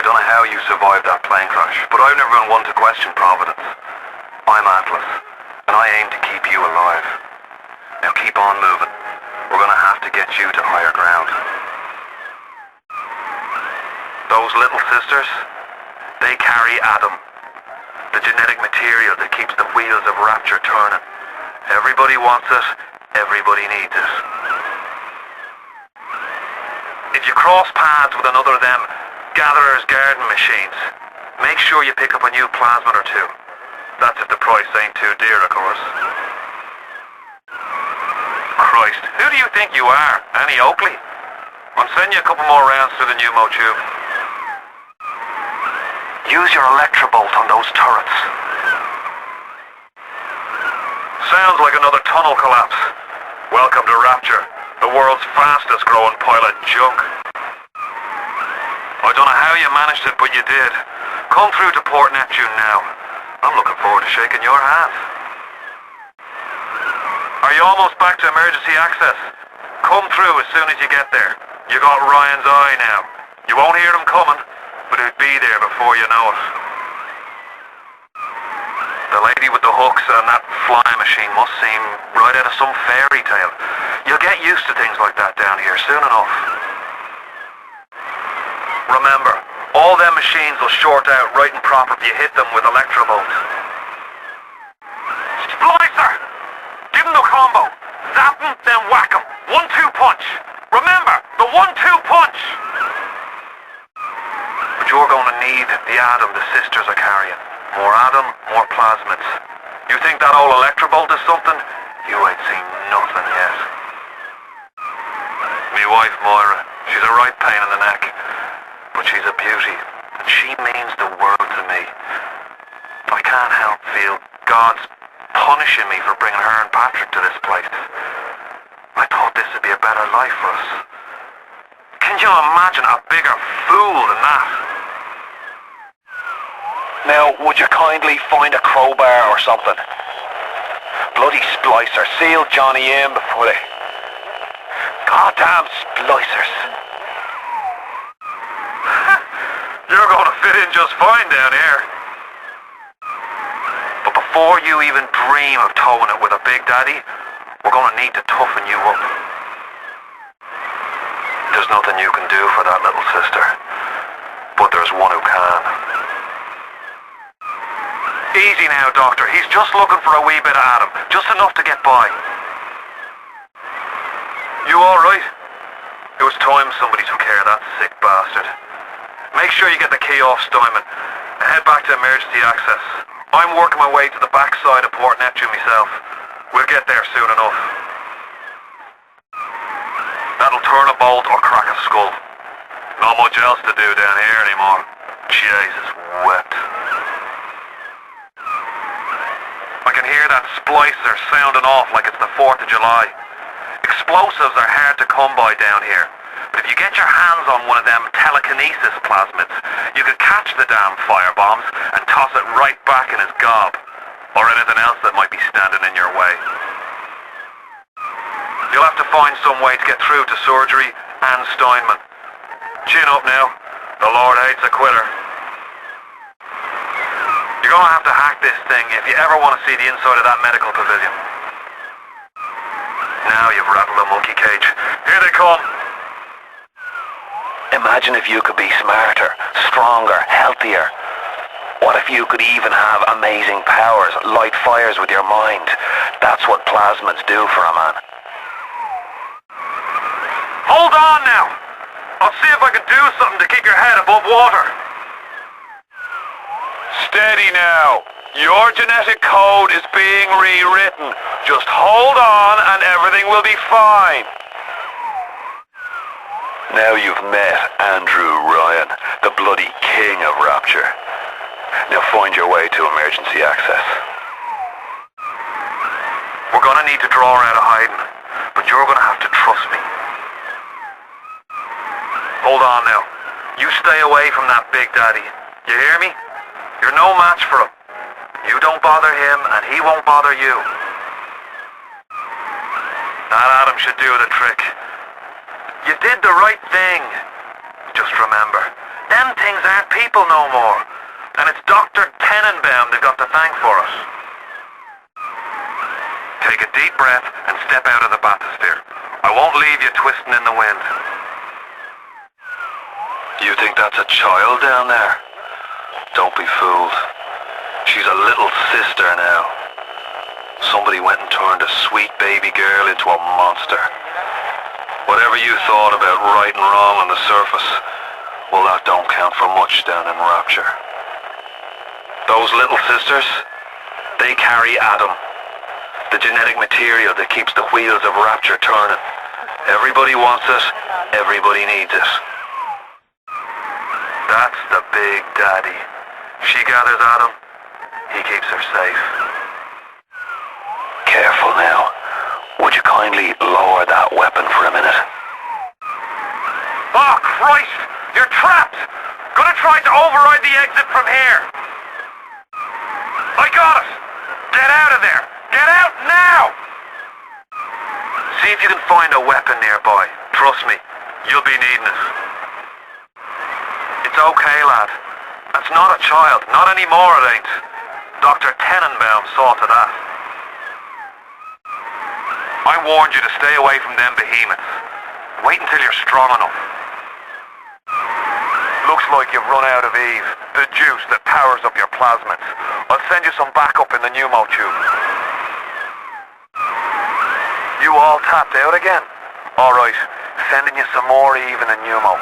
don't know how you survived that plane crash, but I've never been one to question Providence. I'm Atlas, and I aim to keep you alive. Now keep on moving. We're gonna have to get you to higher ground. Those little sisters, they carry Adam, the genetic material that keeps the wheels of Rapture turning. Everybody wants it, everybody needs it. If you cross paths with another of them Gatherer's Garden machines, make sure you pick up a new plasmid or two. That's if the price ain't too dear, of course. Christ, who do you think you are? Annie Oakley? I'm sending you a couple more rounds through the pneumo tube. Use your electrobolt on those turrets. Sounds like another tunnel collapse. Welcome to Rapture, the world's fastest growing pile of junk. I don't know how you managed it, but you did. Come through to Port Neptune now. I'm looking forward to shaking your hand. Are you almost back to emergency access? Come through as soon as you get there. You got Ryan's eye now. You won't hear him coming, but he'll be there before you know it. The lady with the hooks and that flying machine must seem right out of some fairy tale. You'll get used to things like that down here soon enough. Remember, all them machines will short out right and proper if you hit them with electrovolt. Splicer! Give him the combo. Zap him, then whack him. 1-2 punch. Remember, the 1-2 punch! But you're going to need the Adam the sisters are carrying. More Adam, more plasmids. You think that old electrobolt is something? You ain't seen nothing yet. Me wife, Moira, she's a right pain in the neck. But she's a beauty, and she means the world to me. I can't help feel God's punishing me for bringing her and Patrick to this place. I thought this would be a better life for us. Can you imagine a bigger fool than that? Now, would you kindly find a crowbar or something? Bloody splicer, seal Johnny in before they... Goddamn splicers. You're going to fit in just fine down here. But before you even dream of towing it with a Big Daddy, we're going to need to toughen you up. There's nothing you can do for that little sister, but there's one who can. Easy now, Doctor. He's just looking for a wee bit of Adam, just enough to get by. You all right? It was time somebody took care of that sick bastard. Make sure you get the key off Steinman and head back to emergency access. I'm working my way to the backside of Port Neptune myself. We'll get there soon enough. That'll turn a bolt or crack a skull. Not much else to do down here anymore. Jesus wept. I can hear that splicer sounding off like it's the 4th of July. Explosives are hard to come by down here. But if you get your hands on one of them telekinesis plasmids, you can catch the damn firebombs and toss it right back in his gob. Or anything else that might be standing in your way. You'll have to find some way to get through to surgery and Steinman. Chin up now. The Lord hates a quitter. You're gonna have to hack this thing if you ever want to see the inside of that medical pavilion. Now you've rattled the monkey cage. Here they come. Imagine if you could be smarter, stronger, healthier. What if you could even have amazing powers, light fires with your mind? That's what plasmids do for a man. Hold on now! I'll see if I can do something to keep your head above water. Steady now. Your genetic code is being rewritten. Just hold on and everything will be fine. Now you've met Andrew Ryan, the bloody king of Rapture. Now find your way to emergency access. We're gonna need to draw her out of hiding, but you're gonna have to trust me. Hold on now. You stay away from that Big Daddy. You hear me? You're no match for him. You don't bother him, and he won't bother you. That Adam should do the trick. You did the right thing. Just remember, Them things aren't people no more. And it's Dr. Tenenbaum they've got to thank for it. Take a deep breath and step out of the bathysphere. I won't leave you twisting in the wind. You think that's a child down there? Don't be fooled. She's a little sister now. Somebody went and turned a sweet baby girl into a monster. Whatever you thought about right and wrong on the surface, well, that don't count for much down in Rapture. Those little sisters, they carry Adam, the genetic material that keeps the wheels of Rapture turning. Everybody wants it, everybody needs it. That's the Big Daddy. She gathers Adam, he keeps her safe. Careful now. Would you kindly lower that weapon for a minute? Oh, Christ! You're trapped! Gonna try to override the exit from here! I got it! Get out of there! Get out now! See if you can find a weapon nearby. Trust me, you'll be needing it. It's okay, lad. That's not a child. Not anymore, it ain't. Dr. Tenenbaum saw to that. I warned you to stay away from them behemoths. Wait until you're strong enough. Looks like you've run out of Eve, the juice that powers up your plasmids. I'll send you some backup in the pneumo tube. You all tapped out again? Alright, sending you some more Eve in the pneumo.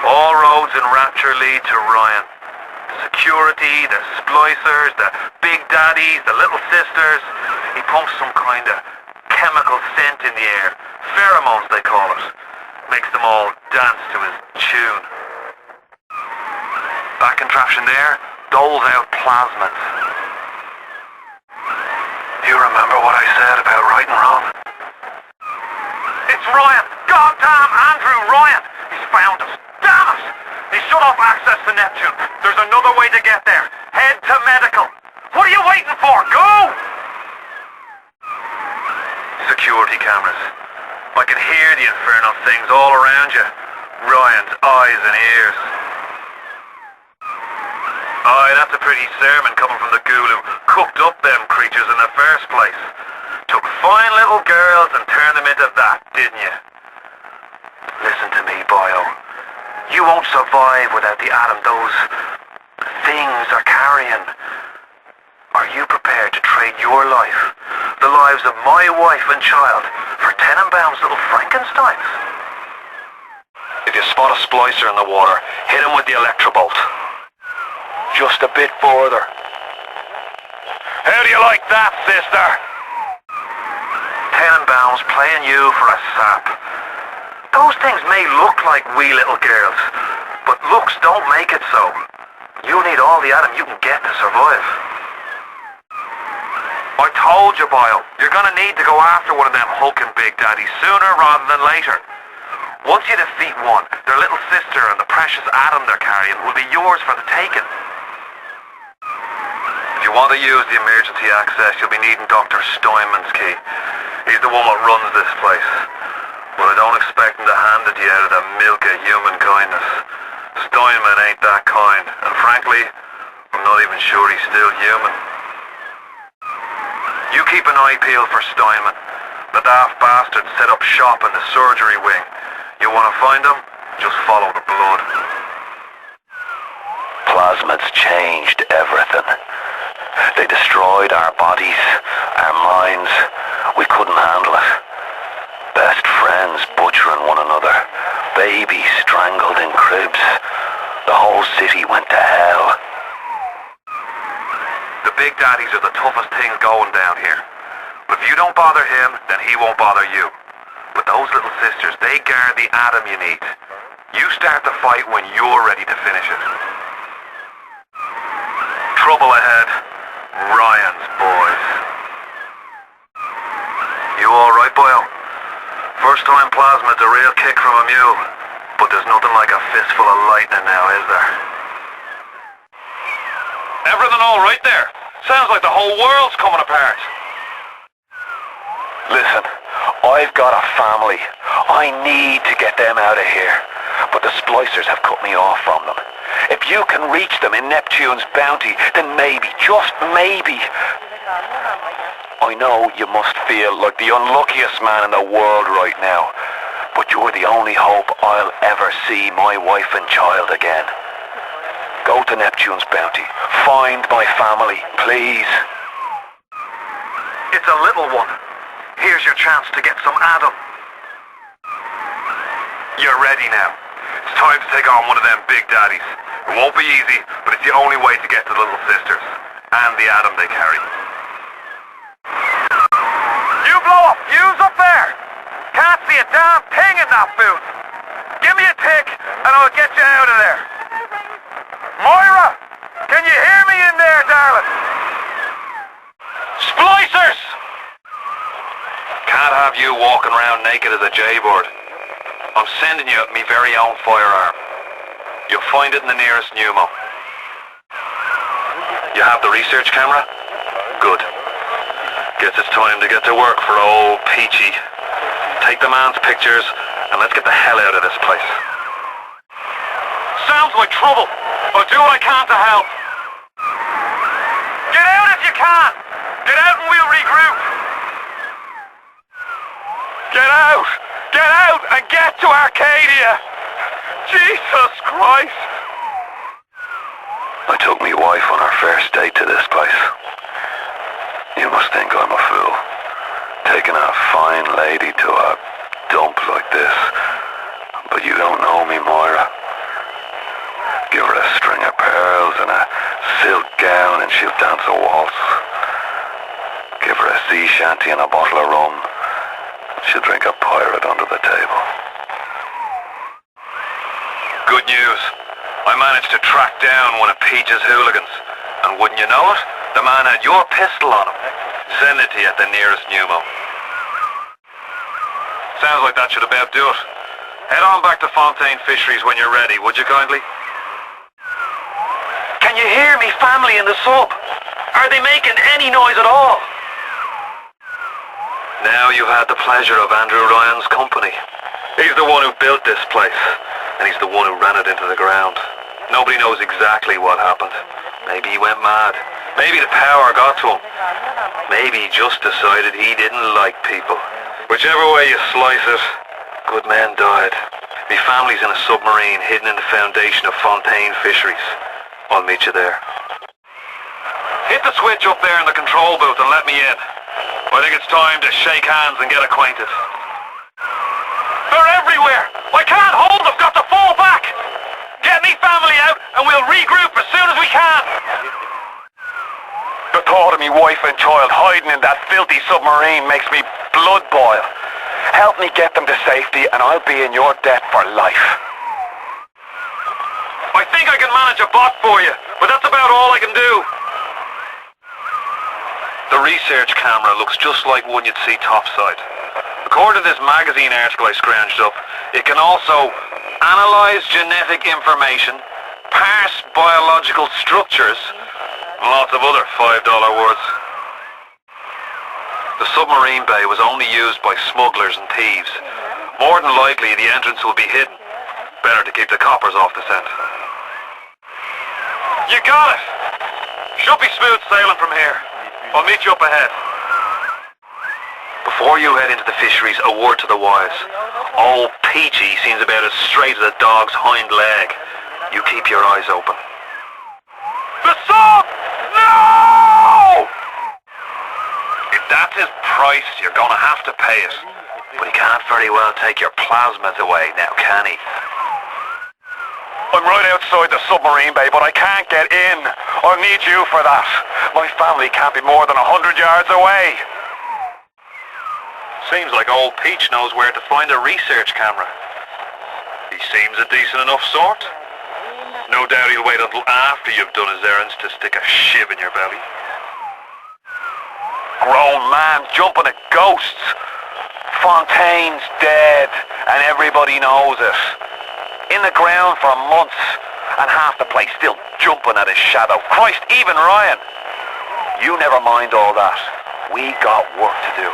All roads in Rapture lead to Ryan. The security, the splicers, the big daddies, the little sisters. He pumps some kind of chemical scent in the air. Pheromones, they call it. Makes them all dance to his tune. Back contraption there, doles out plasmids. You remember what I said about right and wrong? It's Ryan! Goddamn Andrew Ryan! He's found us! Damn it! He's shut off access to Neptune. There's another way to get there. Head to medical. What are you waiting for? Go! Security cameras. I can hear the infernal things all around you. Ryan's eyes and ears. Aye, that's a pretty sermon coming from the ghoul who cooked up them creatures in the first place. Took fine little girls and turned them into that, didn't you? Listen to me, Bio. You won't survive without the atom those things are carrying. Are you prepared to trade your life, the lives of my wife and child, for Tenenbaum's little Frankensteins? If you spot a splicer in the water, hit him with the electrobolt. Just a bit further. How do you like that, sister? Tenenbaum's playing you for a sap. Those things may look like wee little girls, but looks don't make it so. You need all the atom you can get to survive. I told you, Bio, you're gonna need to go after one of them hulking big daddies sooner rather than later. Once you defeat one, their little sister and the precious atom they're carrying will be yours for the taking. If you want to use the emergency access, you'll be needing Dr. Steinman's key. He's the one that runs this place. But I don't expect him to hand it to you out of the milk of human kindness. Steinman ain't that kind, and frankly, I'm not even sure he's still human. You keep an eye peeled for Steinman. The daft bastard set up shop in the surgery wing. You want to find him? Just follow the blood. Plasmids changed everything. They destroyed our bodies, our minds. We couldn't handle it. Best friends butchering one another. Babies strangled in cribs. The whole city went to hell. The big daddies are the toughest things going down here. If you don't bother him, then he won't bother you. But those little sisters, they guard the atom you need. You start the fight when you're ready to finish it. Trouble ahead. Ryan's boys. You alright, Boyle? First time plasmid's a real kick from a mule. But there's nothing like a fistful of lightning now, is there? Everything alright there? Sounds like the whole world's coming apart. Listen, I've got a family. I need to get them out of here, but the splicers have cut me off from them. If you can reach them in Neptune's bounty, then maybe, just maybe... I know you must feel like the unluckiest man in the world right now, but you're the only hope I'll ever see my wife and child again. Go to Neptune's bounty. Find my family, please. It's a little one. Here's your chance to get some Adam. You're ready now. It's time to take on one of them big daddies. It won't be easy, but it's the only way to get to the little sisters. And the Adam they carry. You blow up! Fuse up there! Can't see a damn thing in that booth! Give me a tick, and I'll get you out of there. Moira! Can you hear me in there, darling? Splicers! Can't have you walking around naked as a J-board. I'm sending you my very own firearm. You'll find it in the nearest pneumo. You have the research camera? Good. Guess it's time to get to work for old Peachy. Take the man's pictures, and let's get the hell out of this place. Sounds like trouble. I'll do what I can to help. Get out if you can! Get out and we'll regroup! Get out! Get out and get to Arcadia! Jesus Christ! I took me wife on our first date to this place. You must think I'm a fool, taking a fine lady to a dump like this. But you don't know me, Moira. Give her a string of pearls and a silk gown and she'll dance a waltz. Give her a sea shanty and a bottle of rum. She'll drink a pirate under the table. Good news. I managed to track down one of Peach's hooligans. And wouldn't you know it, the man had your pistol on him. Send it to you at the nearest pneumo. Sounds like that should about do it. Head on back to Fontaine Fisheries when you're ready, would you kindly? Can you hear me family in the sub? Are they making any noise at all? Now you've had the pleasure of Andrew Ryan's company. He's the one who built this place, and he's the one who ran it into the ground. Nobody knows exactly what happened. Maybe he went mad. Maybe the power got to him. Maybe he just decided he didn't like people. Whichever way you slice it, good men died. Me family's in a submarine hidden in the foundation of Fontaine Fisheries. I'll meet you there. Hit the switch up there in the control booth and let me in. I think it's time to shake hands and get acquainted. They're everywhere! I can't hold them! Got to fall back! Get me family out and we'll regroup as soon as we can! The thought of me wife and child hiding in that filthy submarine makes me blood boil. Help me get them to safety and I'll be in your debt for life. I think I can manage a bot for you, but that's about all I can do. The research camera looks just like one you'd see topside. According to this magazine article I scrounged up, it can also analyze genetic information, parse biological structures, and lots of other $5 words. The submarine bay was only used by smugglers and thieves. More than likely the entrance will be hidden. Better to keep the coppers off the scent. You got it! Should be smooth sailing from here. I'll meet you up ahead. Before you head into the fisheries, a word to the wise. Old Peachy seems about as straight as a dog's hind leg. You keep your eyes open. The sub! No! If that's his price, you're gonna have to pay it. But he can't very well take your plasmas away now, can he? I'm right outside the submarine bay, but I can't get in. I'll need you for that. My family can't be more than 100 yards away. Seems like old Peach knows where to find a research camera. He seems a decent enough sort. No doubt he'll wait until after you've done his errands to stick a shiv in your belly. Grown man jumping at ghosts. Fontaine's dead, and everybody knows it. In the ground for months, and half the place still jumping at his shadow. Christ, even Ryan. You never mind all that. We got work to do.